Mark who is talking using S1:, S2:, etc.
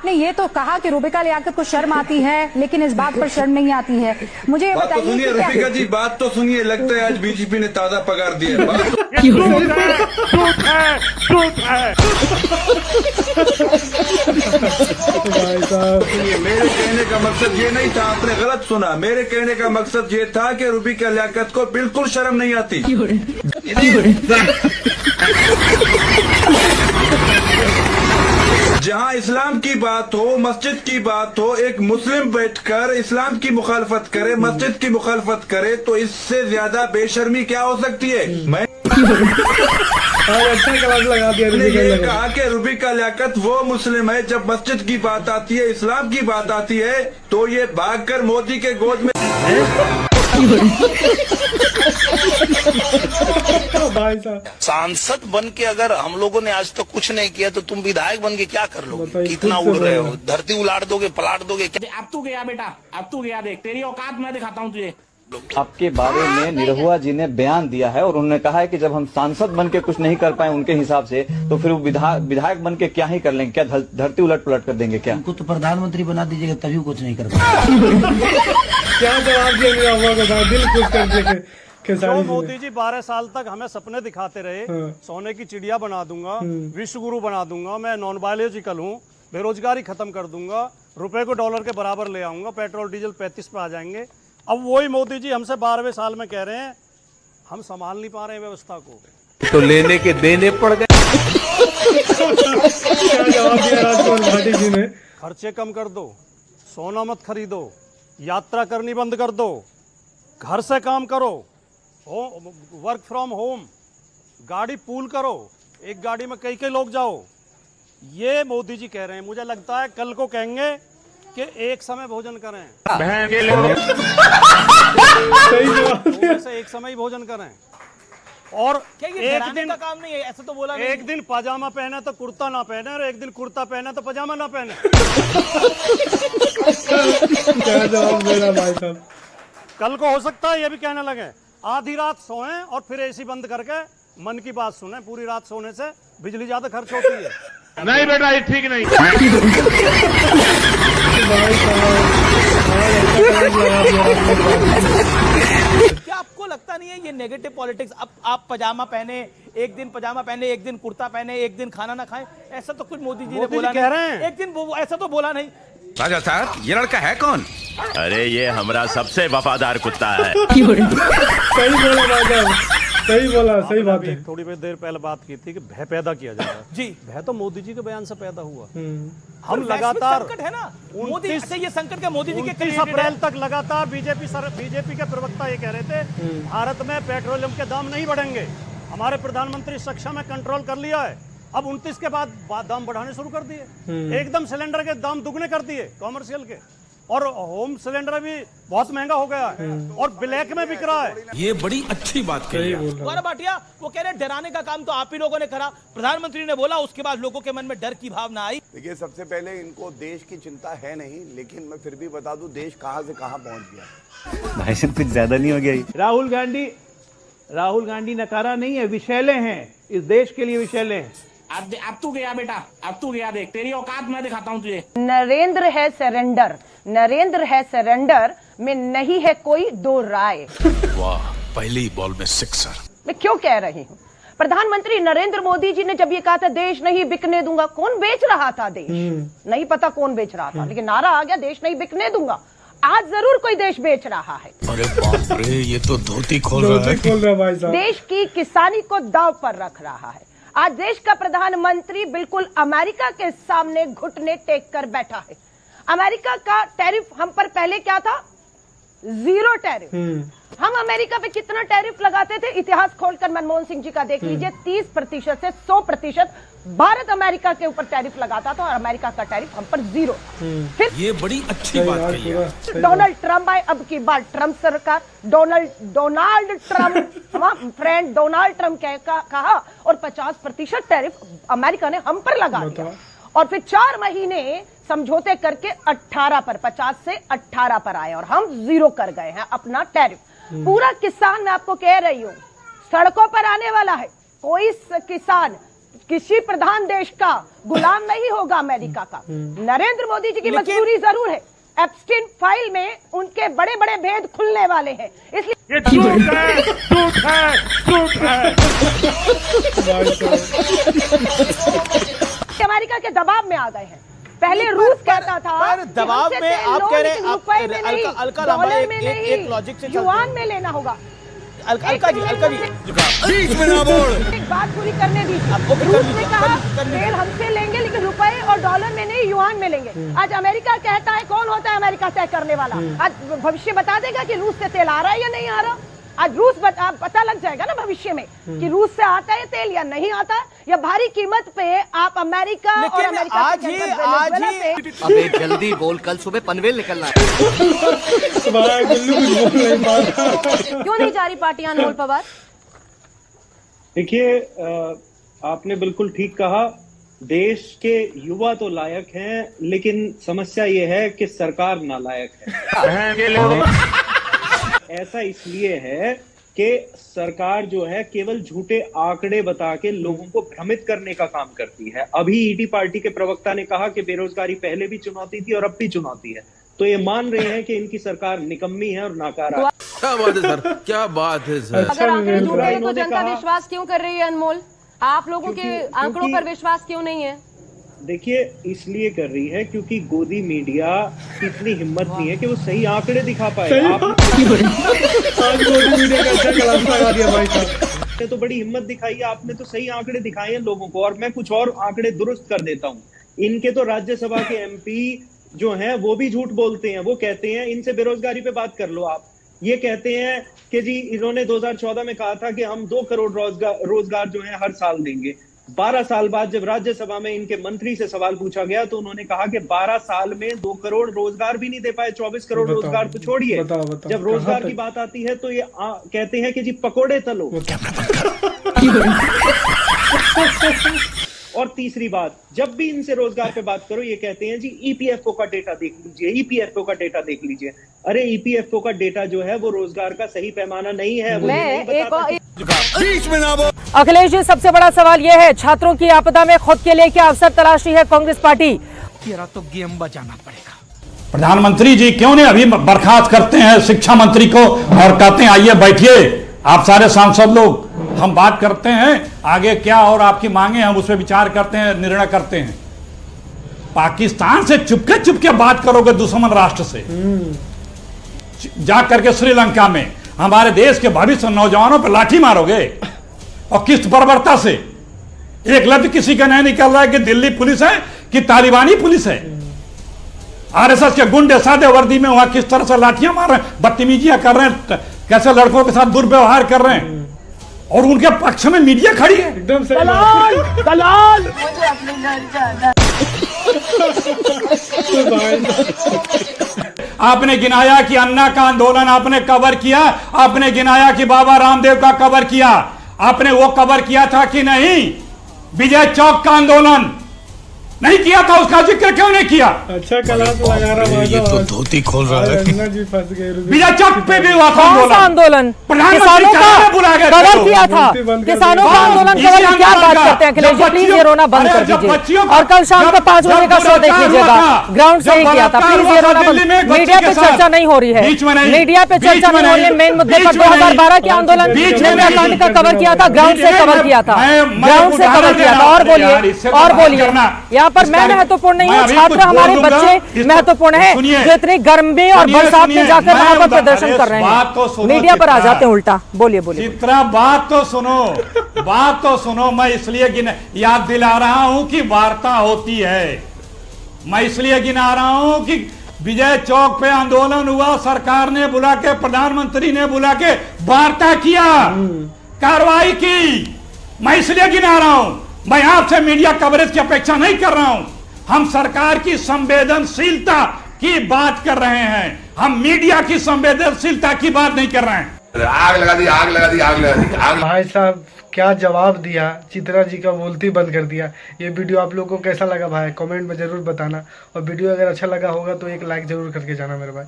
S1: आपने ये तो कहा कि रूबिका लियाकत को शर्म आती है, लेकिन इस बात पर शर्म नहीं आती है। मुझे ये
S2: बात तो
S1: बताइए
S2: सुनिए
S1: कि
S2: रफीका जी, बात तो सुनिए। लगता है आज बीजेपी ने ताजा पगार दिया है। मेरे कहने का मकसद ये नहीं था, आपने गलत सुना। मेरे कहने का मकसद ये था कि रूबिका लियाकत को बिल्कुल शर्म नहीं आती। जहां इस्लाम की बात हो, मस्जिद की बात हो, एक मुस्लिम बैठकर इस्लाम की मुखालफत करे, मस्जिद की मुखालफत करे, तो इससे ज्यादा बेशर्मी क्या हो सकती है। मैं
S3: अच्छा क्लास लगा दिया।
S2: मैंने ये कहा कि रूबिका लियाकत वो मुस्लिम है, जब मस्जिद की बात आती है, इस्लाम की बात आती है, तो ये भागकर मोदी के गोद में
S3: भाई साहब,
S4: सांसद बन के अगर हम लोगों ने आज तक कुछ नहीं किया तो तुम विधायक बन के क्या कर लोगे? कितना उड़ रहे हो, धरती उलाट दोगे, पलाट दोगे क्या?
S5: अब तू गया बेटा, अब तू गया, देख तेरी औकात मैं दिखाता हूँ तुझे।
S6: आपके बारे में निरहुआ जी ने बयान दिया है और उन्होंने कहा है कि जब हम सांसद बन के कुछ नहीं कर पाए उनके हिसाब से, तो फिर वो विधायक बन के क्या ही कर लेंगे? क्या धरती उलट पलट कर देंगे क्या?
S7: उनको तो प्रधानमंत्री बना दीजिएगा तभी वो कुछ नहीं कर पाए।
S3: क्या जवाब दिया निरहुआ के साथ, दिल खुश कर दिए।
S8: जो मोदी जी 12 साल तक हमें सपने दिखाते रहे, सोने की चिड़िया बना दूंगा, विश्व गुरु बना दूंगा, मैं नॉन बायोलॉजिकल हूँ, बेरोजगारी खत्म कर दूंगा, रुपए को डॉलर के बराबर ले आऊंगा, पेट्रोल डीजल 35 पे आ जाएंगे। अब वही मोदी जी हमसे 12वें साल में कह रहे हैं हम संभाल नहीं पा रहे हैं व्यवस्था को,
S9: तो लेने के देने पड़ गए।
S3: क्या जवाब दिया राजकुमार भाटी जी ने?
S8: खर्चे कम कर दो, सोना मत खरीदो, यात्रा करनी बंद कर दो, घर से काम करो, वर्क फ्रॉम होम, गाड़ी पूल करो, एक गाड़ी में कई लोग जाओ। ये मोदी जी कह रहे हैं। मुझे लगता है कल को कहेंगे कि एक समय भोजन करें, से एक समय ही भोजन करें, और एक दिन का काम नहीं है, ऐसा तो बोला नहीं। एक दिन पाजामा पहने तो कुर्ता ना पहने, और एक दिन कुर्ता पहने तो पजामा ना पहने।
S3: क्या जवाब दे रहा भाई साहब?
S8: कल को हो सकता है ये भी कहने लगे आधी रात सोएं और फिर एसी बंद करके मन की बात सुने। पूरी रात सोने से बिजली ज्यादा खर्च होती है।
S9: नहीं बेटा, ये ठीक नहीं।
S5: क्या आपको लगता नहीं है ये नेगेटिव पॉलिटिक्स? अब आप पजामा पहने, एक दिन पजामा पहने, एक दिन कुर्ता पहने, एक दिन खाना ना खाएं, ऐसा तो कुछ मोदी जी ने बोला
S8: कह रहे हैं।
S5: एक दिन वो ऐसा तो बोला नहीं।
S9: राजा साहब, ये लड़का है कौन?
S10: अरे ये हमारा सबसे वफादार कुत्ता है।
S3: सही बोला भाई साहब, सही बोला, सही बात है।
S8: थोड़ी देर पहले बात की थी कि भय पैदा किया जा रहा है जी। भय तो मोदी जी के बयान से पैदा हुआ। हम लगातार
S5: संकट है ना मोदी से, ये संकट का मोदी जी के
S8: 30 अप्रैल तक लगातार बीजेपी के प्रवक्ता ये कह रहे थे भारत में पेट्रोलियम के दाम नहीं बढ़ेंगे। हमारे प्रधानमंत्री सक्षम है, कंट्रोल कर लिया है। अब 29 के बाद दाम बढ़ाने शुरू कर दिए, एकदम सिलेंडर के दाम दुगने कर दिए कॉमर्शियल के, और होम सिलेंडर भी बहुत महंगा हो गया है और ब्लैक में बिक रहा है।
S9: ये बड़ी अच्छी बात कही
S5: गौरव भाटिया। वो कह रहे डराने का काम तो आप ही लोगों ने करा, प्रधानमंत्री ने बोला, उसके बाद लोगों के मन में डर की भावना आई।
S4: देखिए, सबसे पहले इनको देश की चिंता है नहीं, लेकिन मैं फिर भी बता दूं देश कहां से कहां पहुंच गया।
S6: भाई साहब कुछ ज्यादा नहीं हो गया?
S7: राहुल गांधी नकारा नहीं है, विषैले हैं, इस देश के लिए विषैले हैं।
S5: अब तू गया बेटा, अब तू गया, देख तेरी औकात मैं दिखाता हूँ तुझे।
S1: नरेंद्र है सरेंडर, नरेंद्र है सरेंडर में नहीं है कोई दो राय।
S9: वाह, पहली बॉल में सिक्सर।
S1: मैं क्यों कह रही हूँ? प्रधानमंत्री नरेंद्र मोदी जी ने जब ये कहा था देश नहीं बिकने दूंगा, कौन बेच रहा था देश? नहीं पता कौन बेच रहा था, लेकिन नारा आ गया देश नहीं बिकने दूंगा। आज जरूर कोई देश बेच रहा है।
S9: अरे बाप रे, ये तो धोती खोल रहा है।
S3: भाई साहब,
S1: देश की किसानी को दांव पर रख रहा है। आज देश का प्रधानमंत्री बिल्कुल अमेरिका के सामने घुटने टेक कर बैठा है। अमेरिका का टैरिफ हम पर पहले क्या था? 0 टैरिफ। हम अमेरिका पे कितना टैरिफ लगाते थे? इतिहास खोलकर मनमोहन सिंह जी का देख लीजिए। 30% से 100% भारत अमेरिका के ऊपर टैरिफ लगाता था और अमेरिका का टैरिफ हम पर 0। फिर
S9: ये बड़ी अच्छी बात कही है।
S1: डोनाल्ड ट्रम्प आए, अब की बार ट्रम्प सरकार, डोनाल्ड ट्रम्प, हमारा फ्रेंड डोनाल्ड ट्रम्प कहा, और 50% टैरिफ अमेरिका ने हम पर लगा दिया। और फिर 4 महीने समझौते करके 18 पर, 50 से 18 पर आए और हम 0 कर गए हैं अपना टैरिफ। पूरा किसान, मैं आपको कह रही हूं, सड़कों पर आने वाला है। कोई किसान किसी प्रधान देश का गुलाम नहीं होगा अमेरिका का। नरेंद्र मोदी जी की मजबूरी जरूर है, एप्स्टीन फाइल में उनके बड़े बड़े भेद खुलने वाले हैं, इसलिए
S3: ये झूठ है, झूठ है, झूठ है।
S1: अमेरिका के दबाव में आ गए हैं। पहले रूस कहता था
S5: पर दबाव में आप कह रहे हैं,
S1: रुपए में नहीं,
S5: अलका लांबा
S1: डॉलर में
S5: एक
S1: नहीं,
S5: लॉजिक से
S1: युआन में लेना होगा।
S5: अलका जी
S9: बीच में ना बोल।
S1: एक बात पूरी करने दीजिए।
S5: आपको भी
S1: रूस
S5: करनी
S1: ने
S5: है,
S1: कहा
S5: करनी है।
S1: तेल हमसे लेंगे लेकिन रुपए और डॉलर में नहीं, युआन में लेंगे। आज अमेरिका कहता है, कौन होता है अमेरिका तय करने वाला? आज भविष्य बता देगा कि रूस से तेल आ रहा है या नहीं आ रहा। आज रूस पता लग जाएगा ना भविष्य में कि रूस से आता है तेल या नहीं आता, या भारी कीमत पे आप अमेरिका और अमेरिका
S5: आज ही
S11: अबे जल्दी बोल, कल सुबह पनवेल निकलना है।
S3: भाई गुल्लू कुछ बोल नहीं पा रहा।
S1: क्यों नहीं जा रही पार्टियां अनमोल पवार?
S12: देखिए, आपने बिल्कुल ठीक कहा, देश के युवा तो लायक हैं, लेकिन समस्या ये है कि सरकार नालायक है। ऐसा इसलिए है कि सरकार जो है केवल झूठे आंकड़े बता के लोगों को भ्रमित करने का काम करती है। अभी ईडी पार्टी के प्रवक्ता ने कहा कि बेरोजगारी पहले भी चुनौती थी और अब भी चुनौती है, तो ये मान रहे हैं कि इनकी सरकार निकम्मी है और नाकारा है।
S9: क्या बात है सर, क्या बात है सर।
S1: अगर आंकड़े झूठे हैं तो
S12: इन्होंने
S1: जनता
S12: कहा-
S1: विश्वास क्यों कर रही है अनमोल? आप लोगों के आंकड़ों पर विश्वास क्यों नहीं है?
S12: देखिए, इसलिए कर रही है क्योंकि गोदी मीडिया की इतनी हिम्मत नहीं है कि वो सही आंकड़े दिखा पाए।
S3: आज मोदी मीडिया का अच्छा क्लास लगा दिया भाई साहब।
S12: आपने तो बड़ी हिम्मत दिखाई है, आपने तो सही आंकड़े दिखाए हैं लोगों को, और मैं कुछ और आंकड़े दुरुस्त कर देता हूँ। इनके तो राज्यसभा के एमपी जो हैं वो भी झूठ बोलते हैं। वो कहते हैं, इनसे बेरोजगारी पे बात कर लो आप, ये कहते हैं कि जी इन्होंने 2014 में कहा था कि हम 2 करोड़ रोजगार जो है हर साल देंगे। 12 साल बाद जब राज्यसभा में इनके मंत्री से सवाल पूछा गया तो उन्होंने कहा कि 12 साल में 2 करोड़ रोजगार भी नहीं दे पाए। 24 करोड़ रोजगार तो छोड़िए, जब रोजगार की बात आती है तो ये कहते हैं कि जी पकोड़े तलो। और तीसरी बात, जब भी इनसे रोजगार पे बात करो ये कहते हैं जी ईपीएफओ का डेटा देख लीजिए, ईपीएफओ का डेटा देख लीजिए। अरे ईपीएफओ का डेटा जो है वो रोजगार का सही पैमाना नहीं है। वो
S9: बीच में ना बोल।
S1: अखिलेश जी, सबसे बड़ा सवाल यह है, छात्रों की आपदा में खुद के लिए क्या अवसर तलाश रही है कांग्रेस पार्टी?
S5: तेरा तो गेम बजाना पड़ेगा।
S13: प्रधानमंत्री जी क्यों नहीं अभी बर्खास्त करते हैं शिक्षा मंत्री को और कहते हैं आइए बैठिए आप सारे सांसद लोग, हम बात करते हैं आगे क्या और आपकी मांगे हम उस पर विचार करते हैं, निर्णय करते हैं। पाकिस्तान से चुपके बात करोगे दुश्मन राष्ट्र से, जा करके श्रीलंका में हमारे देश के भविष्य नौजवानों पर लाठी मारोगे और किस बर्बरता से? एक लफ्ज किसी का नहीं निकल रहा है कि दिल्ली पुलिस है कि तालिबानी पुलिस है। आरएसएस के गुंडे सादे वर्दी में वहां किस तरह से लाठियां मार रहे हैं, बदतमीजियां कर रहे हैं, कैसे लड़कों के साथ दुर्व्यवहार कर रहे हैं, और उनके पक्ष में मीडिया खड़ी है।
S3: एकदम सही
S1: दलाल दलाल।
S13: आपने गिनाया कि अन्ना का आंदोलन आपने कवर किया, आपने गिनाया कि बाबा रामदेव का कवर किया, आपने वो कवर किया था कि नहीं? विजय चौक का आंदोलन नहीं किया था, उसका जिक्र क्यों नहीं किया?
S3: अच्छा क्लास लगा रहा भाई।
S9: ये तो धोती खोल रहा है।
S3: जी फंस गए।
S13: विजय चौक पे भी हुआ था
S1: आंदोलन,
S13: प्रधानमंत्री
S1: किसानों का कवर किया था, किसानों का आंदोलन कवर। क्या बात करते हैं अखिलेश जी, प्लीज ये रोना बंद कर दीजिए। और कल शाम को 5 बजे का शो देख लीजिएगा, ग्राउंड से ही किया था। प्लीज ये रोना बंद। मीडिया पे चर्चा नहीं हो रही है, मीडिया पे चर्चा नहीं हो रही है। मेन मुद्दे पर 2012 के आंदोलन कांड का कवर किया था, ग्राउंड से कवर किया था, ग्राउंड से कवर किया था। और बोलिए यहाँ पर मैं महत्वपूर्ण नहीं है, छात्र हमारे बच्चे महत्वपूर्ण है जो इतनी गर्मी और बरसात में जाकर वहां पर प्रदर्शन कर रहे हैं, मीडिया पर आ जाते हैं उल्टा। बोलिए बोलिए।
S13: चित्रा बात तो सुनो। मैं इसलिए याद दिला रहा हूं कि वार्ता होती है, मैं इसलिए गिना रहा हूं कि विजय चौक पे आंदोलन हुआ, सरकार ने बुला के, प्रधानमंत्री ने बुला के वार्ता किया, कार्रवाई की। मैं इसलिए गिना रहा हूं, मैं आपसे मीडिया कवरेज की अपेक्षा नहीं कर रहा हूं। हम सरकार की संवेदनशीलता की बात कर रहे हैं, हम मीडिया की संवेदनशीलता की बात नहीं कर रहे हैं।
S2: आग लगा दी।
S3: भाई साहब क्या जवाब दिया, चित्रा जी का बोलती बंद कर दिया। ये वीडियो आप लोगों को कैसा लगा भाई कमेंट में जरूर बताना, और वीडियो अगर अच्छा लगा होगा तो एक लाइक जरूर करके जाना मेरे भाई।